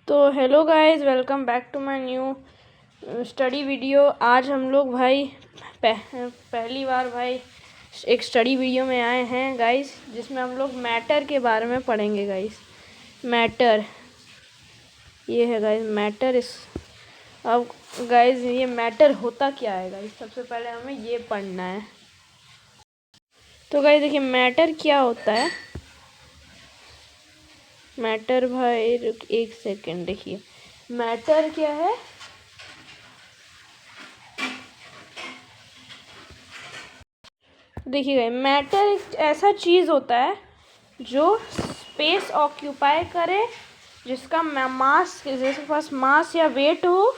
तो hello guys, welcome back to my new study video. आज हम लोग भाई पहली बार भाई एक स्टडी वीडियो में आए हैं गाइस, जिसमें हम लोग मैटर के बारे में पढ़ेंगे गाइस। मैटर ये है गाइस, मैटर इस अब गाइस ये मैटर होता क्या है गाइस, सबसे पहले हमें ये पढ़ना है। तो गाइस देखिए मैटर क्या होता है। मैटर भाई एक सेकेंड, देखिए मैटर क्या है। देखिए मैटर एक ऐसा चीज़ होता है जो स्पेस ऑक्यूपाई करे, जिसका मास, जैसे पास मास या वेट हो।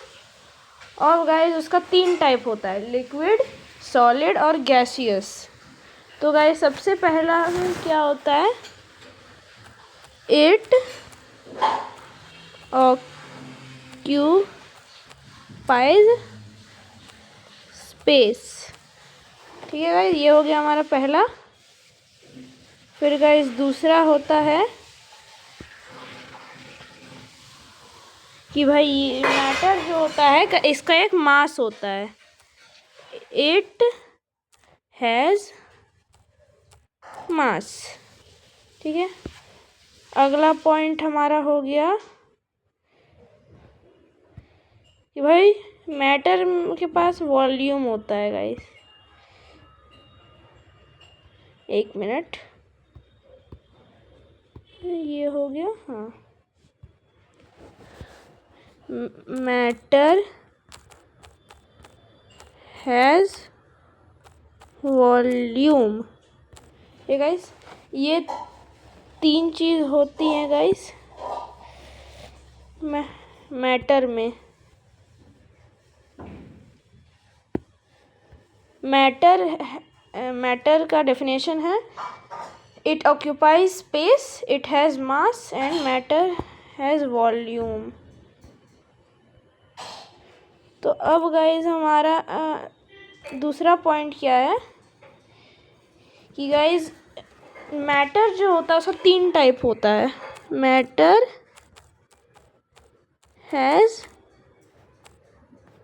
और गाइस उसका 3 टाइप होता है, लिक्विड, सॉलिड और गैसियस। तो गाइस सबसे पहला क्या होता है, इट ऑक्यूपाइज स्पेस। ठीक है गाइस, ये हो गया हमारा पहला। फिर गाइस दूसरा होता है कि भाई मैटर जो होता है इसका एक मास होता है, इट हैज़ मास। ठीक है, अगला पॉइंट हमारा हो गया कि भाई मैटर के पास वॉल्यूम होता है गाइस। एक मिनट, ये हो गया। हाँ, मैटर हैज़ वॉल्यूम। ये गाइस ये 3 चीज़ होती हैं गाइस मैटर में। मैटर का डेफिनेशन है, it occupies space, it has mass and matter has volume. तो अब गाइज हमारा दूसरा पॉइंट क्या है कि गाइज मैटर जो होता है उसका 3 टाइप होता है। Matter has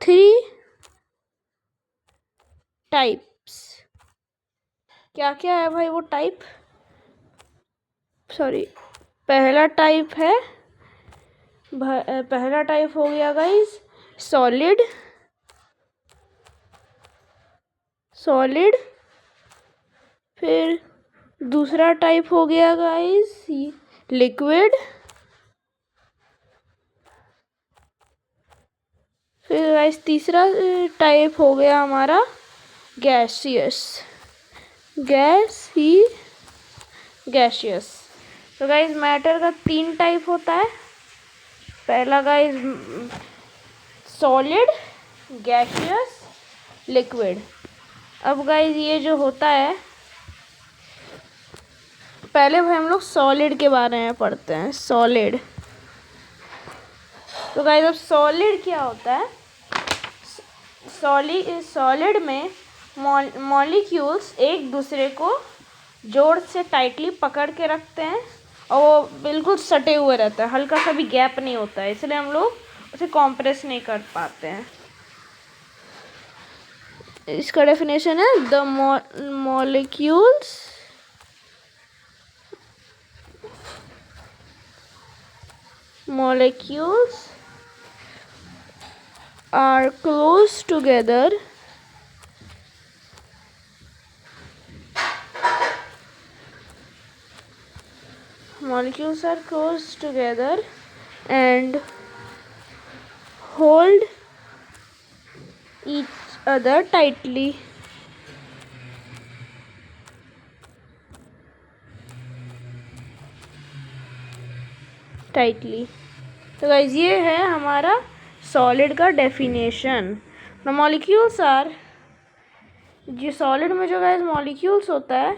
3 types. क्या क्या है भाई वो टाइप? सॉरी, पहला टाइप हो गया गाइज सॉलिड। फिर दूसरा टाइप हो गया गाइज लिक्विड। फिर गाइज तीसरा टाइप हो गया हमारा गैसियस। तो गाइज मैटर का 3 टाइप होता है। पहला गाइज सॉलिड, गैसियस, लिक्विड। अब गाइज ये जो होता है, पहले भाई हम लोग सॉलिड के बारे में पढ़ते हैं। सॉलिड, तो गाइज अब सॉलिड क्या होता है। सॉलिड में मॉलिक्यूल्स एक दूसरे को जोर से टाइटली पकड़ के रखते हैं और वो बिल्कुल सटे हुए रहता है, हल्का सा भी गैप नहीं होता है, इसलिए हम लोग उसे कॉम्प्रेस नहीं कर पाते हैं। इसका डेफिनेशन है, the molecules are close together and hold each other tightly. तो गाइस ये है हमारा सॉलिड का डेफिनेशन। द मॉलिक्यूल्स आर, जो सॉलिड में जो गाइस मॉलिक्यूल्स होता है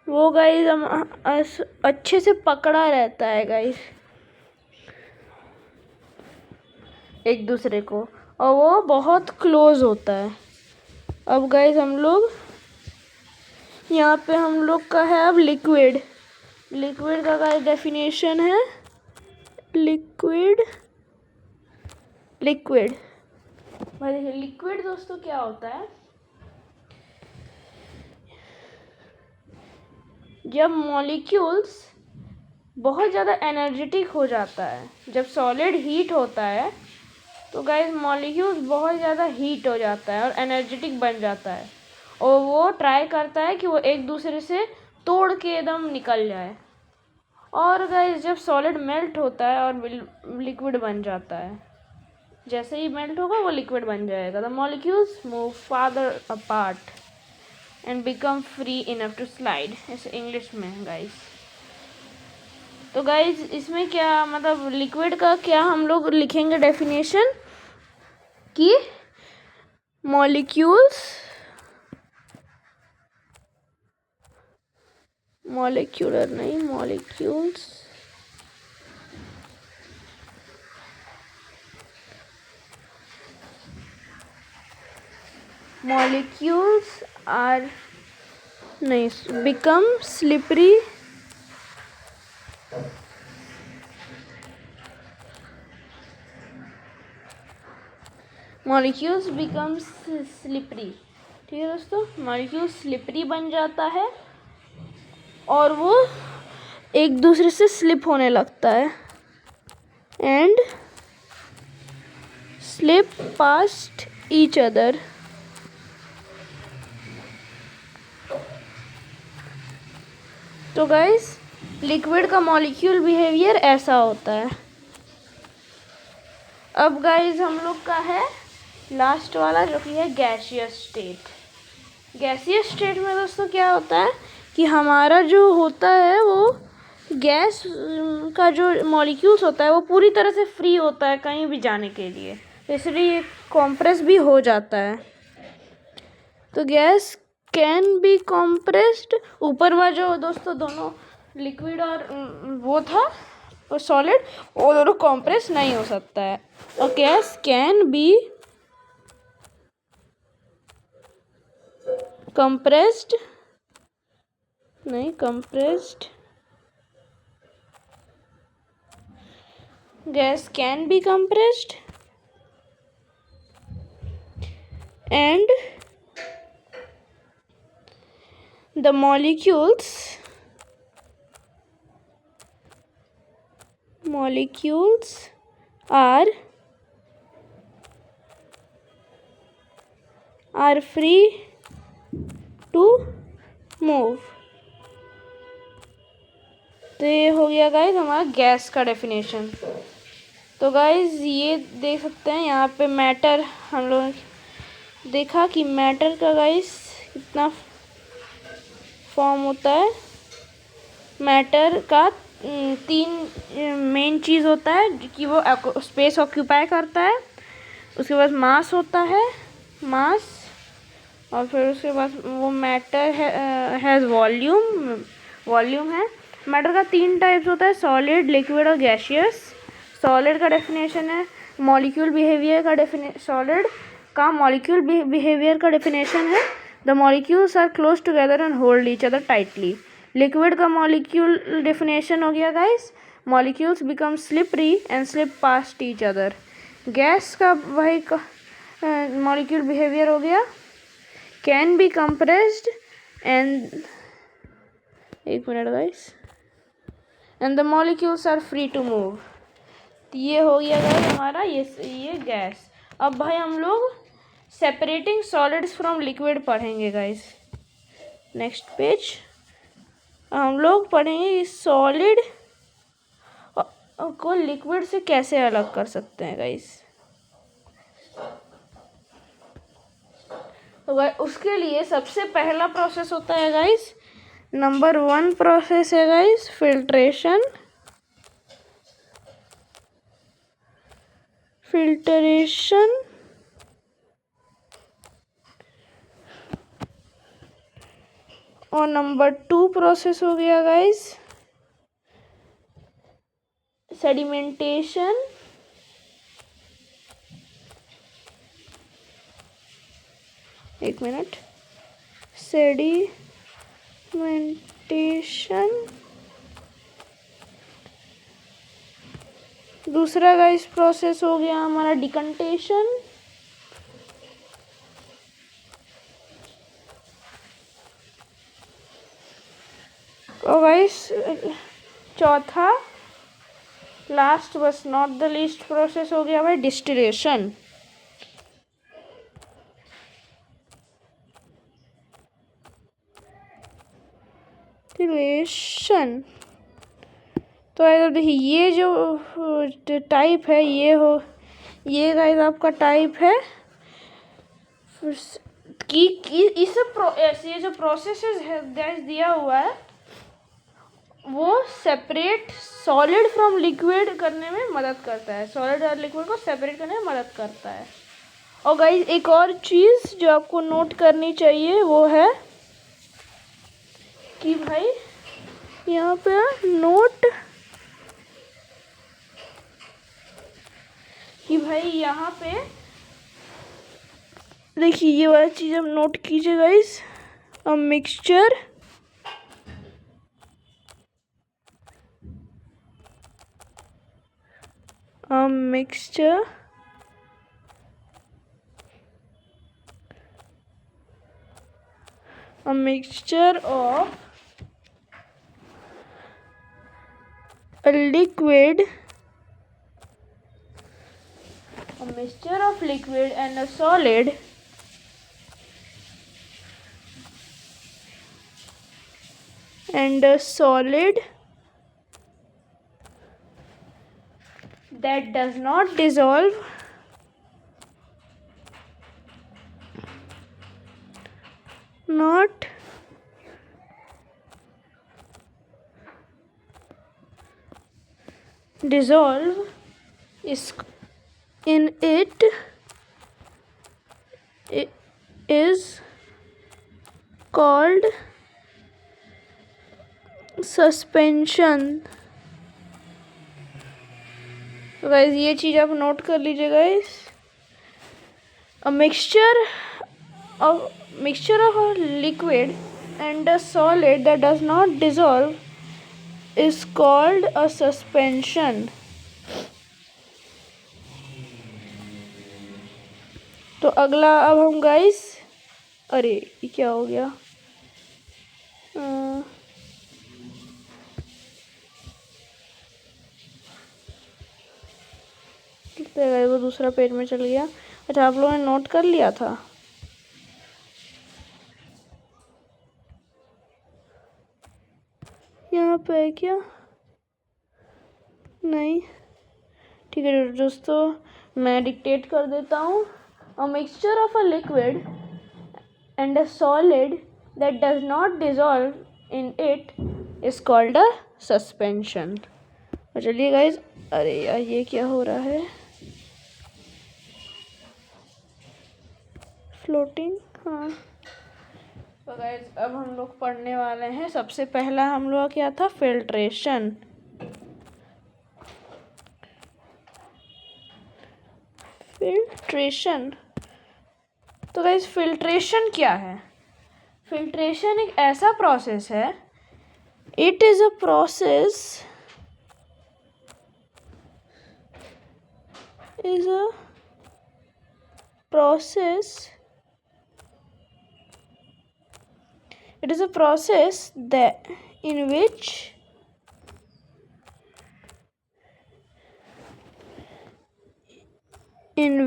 वो गाइस अच्छे से पकड़ा रहता है गाइस एक दूसरे को, और वो बहुत क्लोज होता है। अब गाइस हम लोग यहाँ पे का है अब लिक्विड का गाइस डेफिनेशन है, लिक्विड लिक्विड भाई लिक्विड दोस्तों क्या होता है, जब मॉलिक्यूल्स बहुत ज़्यादा एनर्जेटिक हो जाता है, जब सॉलिड हीट होता है तो गाइस मॉलिक्यूल्स बहुत ज़्यादा हीट हो जाता है और एनर्जेटिक बन जाता है, और वो ट्राई करता है कि वो एक दूसरे से तोड़ के एकदम निकल जाए। और गाइस जब सॉलिड मेल्ट होता है और लिक्विड बन जाता है, जैसे ही मेल्ट होगा वो लिक्विड बन जाएगा। The molecules move farther apart and become free enough to slide, ऐसे इंग्लिश में है गाइस। तो गाइस इसमें क्या मतलब लिक्विड का क्या हम लोग लिखेंगे डेफिनेशन कि मॉलिक्यूल्स मॉलिक्यूलर नहीं मॉलिक्यूल्स मॉलिक्यूल्स आर नहीं become slippery molecules become slippery. ठीक है दोस्तों, मॉलिक्यूल स्लिपरी बन जाता है और वो एक दूसरे से स्लिप होने लगता है and slip past each other. तो गाइस लिक्विड का मॉलिक्यूल बिहेवियर ऐसा होता है। अब गाइस हम लोग का है लास्ट वाला जो कि है गैसियस स्टेट। गैसियस स्टेट में दोस्तों क्या होता है कि हमारा जो होता है वो गैस का जो मॉलिक्यूल्स होता है वो पूरी तरह से फ्री होता है कहीं भी जाने के लिए, इसलिए कॉम्प्रेस भी हो जाता है। तो गैस कैन बी कॉम्प्रेस्ड, ऊपर वाला जो दोस्तों दोनों लिक्विड और वो था सॉलिड, वो दोनों कॉम्प्रेस नहीं हो सकता है। और गैस कैन बी compressed नहीं compressed, gas can be compressed and the molecules are free to move. तो ये हो गया गाइज हमारा गैस का डेफिनेशन। तो गाइज ये देख सकते हैं यहाँ पे मैटर, हम लोग देखा कि मैटर का गाइज कितना फॉर्म होता है। मैटर का 3 मेन चीज़ होता है कि वो स्पेस ऑक्यूपाई करता है, उसके बाद मास होता है, मास, और फिर उसके बाद वो मैटर हैज़ वॉल्यूम है। मैटर का 3 टाइप्स होता है, सॉलिड, लिक्विड और गैसियस। सॉलिड का डेफिनेशन है मॉलिक्यूल बिहेवियर का सॉलिड का मॉलिक्यूल बिहेवियर का डेफिनेशन है the molecules are close together and hold each other tightly. Liquid का मॉलिक्यूल डेफिनेशन हो गया guys, molecules become slippery and slip past each other. Gas का वही मॉलिक्यूल बिहेवियर हो गया, can be compressed and एक minute guys and the molecules are free to move। तो ये हो गया गाइस हमारा ये गैस। अब भाई हम लोग सेपरेटिंग सॉलिड्स फ्रॉम लिक्विड पढ़ेंगे गाइस। नेक्स्ट पेज हम लोग पढ़ेंगे सॉलिड को लिक्विड से कैसे अलग कर सकते हैं गाइस। तो उसके लिए सबसे पहला प्रोसेस होता है गाइस, नंबर 1 प्रोसेस है गाइस फिल्ट्रेशन। और नंबर 2 प्रोसेस हो गया गाइस सेडिमेंटेशन। एक मिनट, सेडिमेंटेशन दूसरा गाइस प्रोसेस हो गया हमारा डिकंटेशन। और गाइस चौथा लास्ट बस नॉट द लीस्ट प्रोसेस हो गया भाई डिस्टिलेशन। डिस्टिलेशन तो अब देखिए ये जो टाइप है ये गाइस आपका टाइप है कि इस ये जो प्रोसेस है दिया हुआ है वो सेपरेट सॉलिड फ्रॉम लिक्विड करने में मदद करता है, सॉलिड और लिक्विड को सेपरेट करने में मदद करता है। और गाइस एक और चीज़ जो आपको नोट करनी चाहिए वो है कि भाई यहाँ पे नोट कि भाई यहाँ पे देखिए ये वाला चीज़ आप नोट कीजिए guys. A mixture of a liquid and a solid that does not dissolve is in it is called suspension. तो गाइस ये चीज़ आप नोट कर लीजिए guys. A mixture of a liquid and a solid that does not dissolve is called a suspension. तो अगला अब हम guys अरे ये क्या हो गया वो दूसरा पेज में चल गया। अच्छा आप लोगों ने नोट कर लिया था। यहाँ पे है क्या? नहीं ठीक है दोस्तों मैं डिक्टेट कर देता हूँ। A mixture of a liquid and a solid that does not dissolve in it is called a suspension. और चलिए गाइज अरे यार ये क्या हो रहा है फ्लोटिंग। हाँ तो गाइज अब हम लोग पढ़ने वाले हैं। सबसे पहला हम लोग क्या था फिल्ट्रेशन। तो गाइज फिल्ट्रेशन क्या है? फिल्ट्रेशन एक ऐसा प्रोसेस है it is a process that in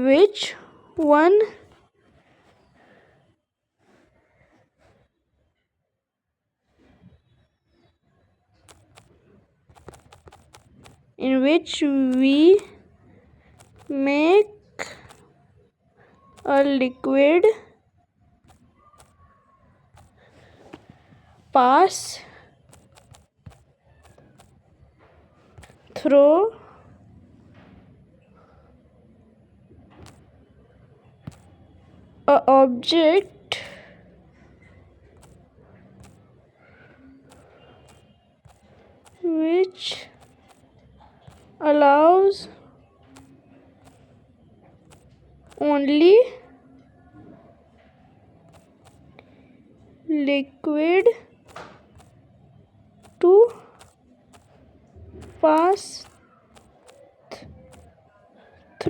which one in which we make a liquid pass through a object which allows only liquid to pass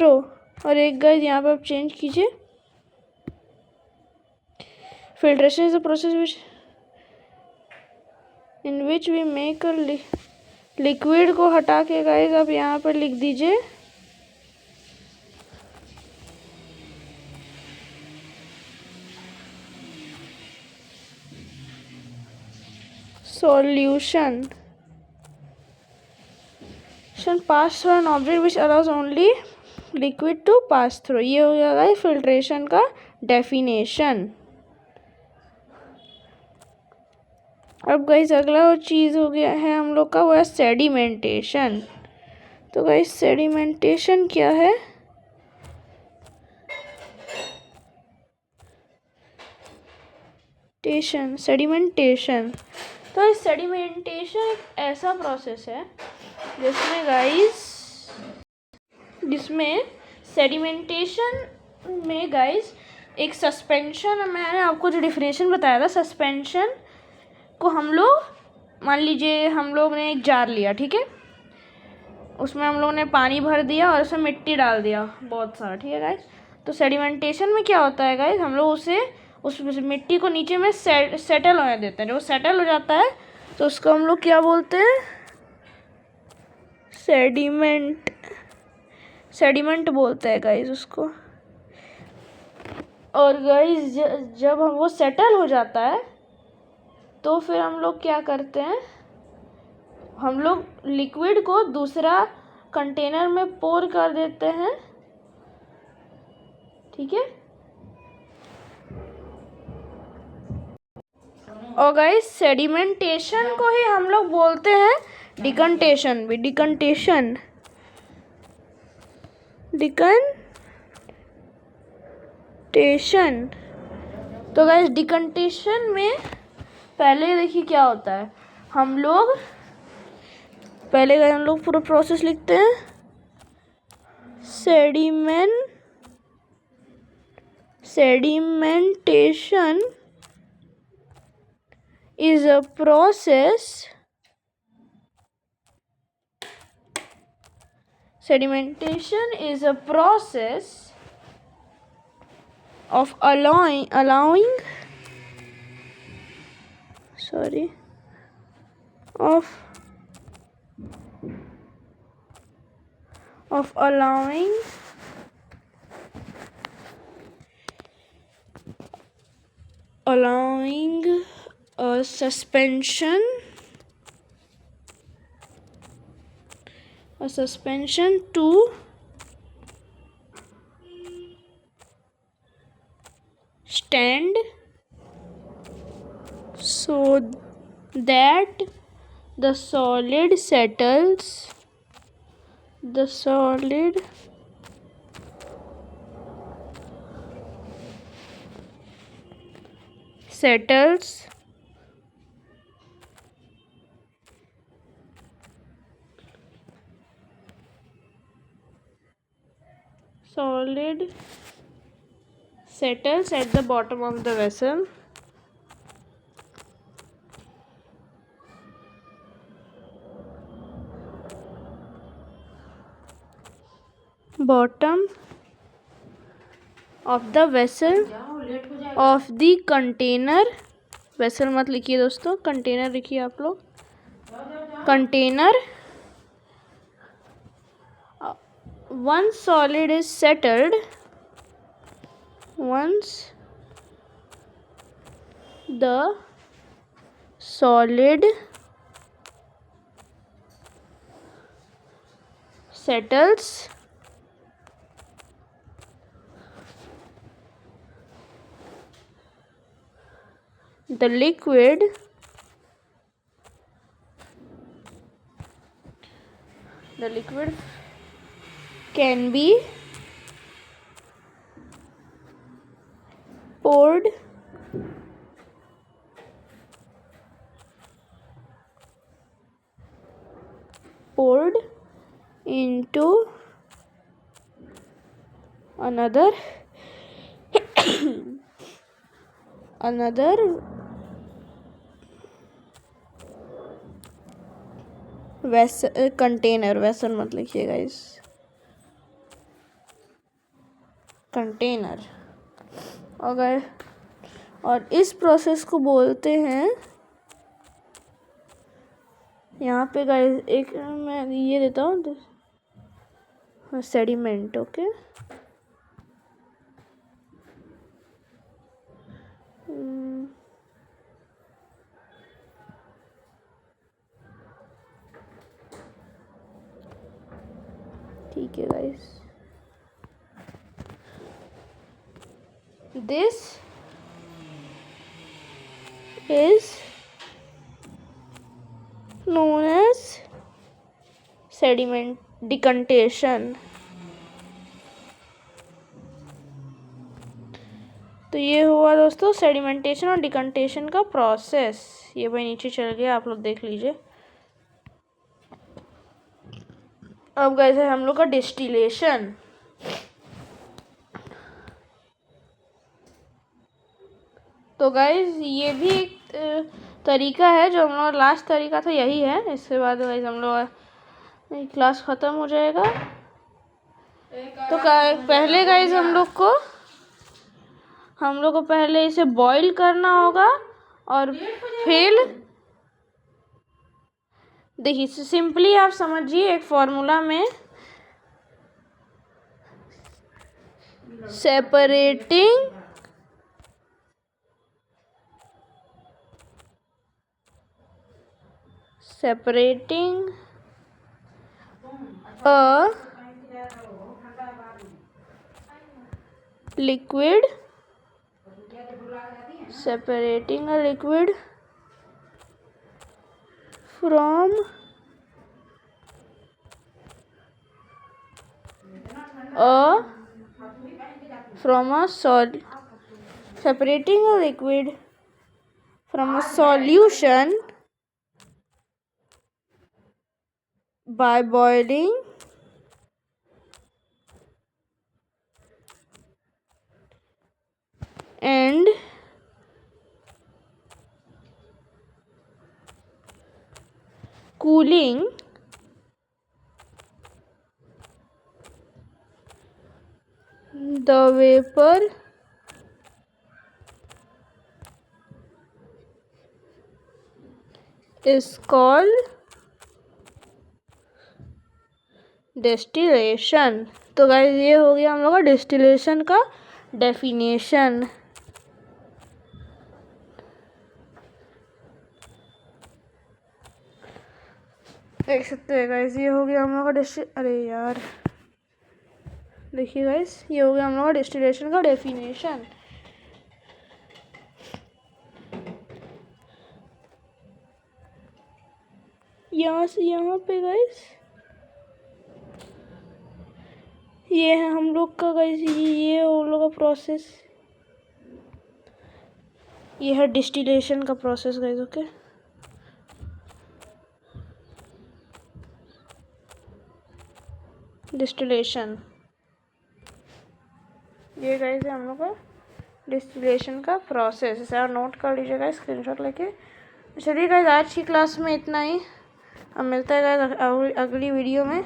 through. और एक गाइस यहाँ पे आप चेंज कीजिए, filtration is a process which in which we make a liquid को हटा के guys आप यहाँ पर लिख दीजिए solution pass through an object which allows only liquid to pass through। ये हो गया गाइस फिल्ट्रेशन का डेफिनेशन। अब गाइस अगला चीज़ हो गया है हम लोग का, वो है सेडिमेंटेशन। तो गाइस सेडिमेंटेशन क्या है? सेडिमेंटेशन तो सेडिमेंटेशन एक ऐसा प्रोसेस है जिसमें सेडिमेंटेशन में गाइस एक सस्पेंशन, मैंने आपको जो डिफिनेशन बताया था, सस्पेंशन को हम लोग मान लीजिए हम लोग ने एक जार लिया, ठीक है, उसमें हम लोग ने पानी भर दिया और उसमें मिट्टी डाल दिया बहुत सारा, ठीक है गाइस। तो सेडिमेंटेशन में क्या होता है गाइस, हम लोग उस मिट्टी को नीचे में सेटल होने देते हैं। जब वो सेटल हो जाता है तो उसको हम लोग क्या बोलते हैं? सेडिमेंट बोलते हैं गाइस उसको। और गाइस जब वो सेटल हो जाता है तो फिर हम लोग क्या करते हैं, हम लोग लिक्विड को दूसरा कंटेनर में पोर कर देते हैं, ठीक है। और गाइस सेडिमेंटेशन को ही हम लोग बोलते हैं डिकंटेशन भी। डिकंटेशन तो गाइस डिकंटेशन में पहले देखिए क्या होता है, हम लोग पूरा प्रोसेस लिखते हैं। Sedimentation is a process of allowing a suspension to stand so that the solid settles at the bottom of the vessel. Bottom of the vessel of the container। Vessel मत लिखिए दोस्तों, कंटेनर लिखिए आप लोग। Container once solid is settled, once the solid settles, the liquid can be poured into another container. Vessel मत लिखिएगा इस container. और इस प्रोसेस को बोलते हैं, यहाँ पे गाइस एक मैं ये देता हूँ, सेडिमेंट। ओके, ठीक है guys, this is known as sediment decantation। तो ये हुआ दोस्तों सेडिमेंटेशन और डिकंटेशन का प्रोसेस। ये भाई नीचे चल गया, आप लोग देख लीजिए। अब गाइस है हम लोग का डिस्टिलेशन। तो गाइस ये भी एक तरीका है, जो हम लोग लास्ट तरीका था यही है। इसके बाद गाइस हम लोग क्लास ख़त्म हो जाएगा। तो पहले गाइस हम लोग को पहले इसे बॉईल करना होगा, और फिर देखिए सिंपली आप समझिए, एक फॉर्मूला में separating a liquid from separating a liquid from a solution by boiling and cooling the vapor is called distillation. तो गाइस ये हो गया हम लोग का डिस्टिलेशन का डेफिनेशन। देख सकते हैं गाइस, ये हो गया हम लोग का अरे यार, देखिए गाइस ये हो गया हम लोग का डिस्टिलेशन का डेफिनेशन। यहाँ से यहाँ पे गाइस ये है हम लोग का गाइस, ये हम लोग का प्रोसेस, ये है डिस्टिलेशन का प्रोसेस गाइस। ओके, डिस्टिलेशन ये गाइस है हम लोग का डिस्टिलेशन का प्रोसेस। इसे आप नोट कर लीजिएगा स्क्रीनशॉट लेके। चलिए गाइस आज की क्लास में इतना ही, अब मिलता है गाइस अगली वीडियो में।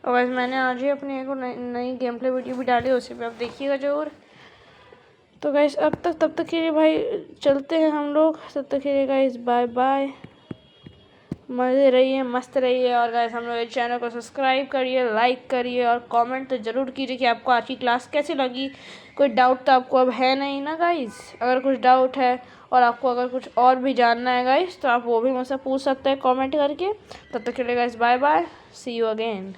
और गाइस मैंने आज ही अपनी एक नई गेम प्ले वीडियो भी डाली, उसे भी आप देखिएगा ज़रूर। तो गाइस तब तक के लिए भाई चलते हैं हम लोग। तब तक के लिए गाइस बाय बाय, मज़े रहिए, मस्त रहिए। और गाइस हम लोग चैनल को सब्सक्राइब करिए, लाइक करिए और कमेंट तो ज़रूर कीजिए कि आपको आज की क्लास कैसी लगी। कोई डाउट तो आपको अब है नहीं ना गाइस? अगर कुछ डाउट है और आपको अगर कुछ और भी जानना है गाइस, तो आप वो भी मुझसे पूछ सकते हैं कमेंट करके। तब तक के लिए guys bye bye, see you again.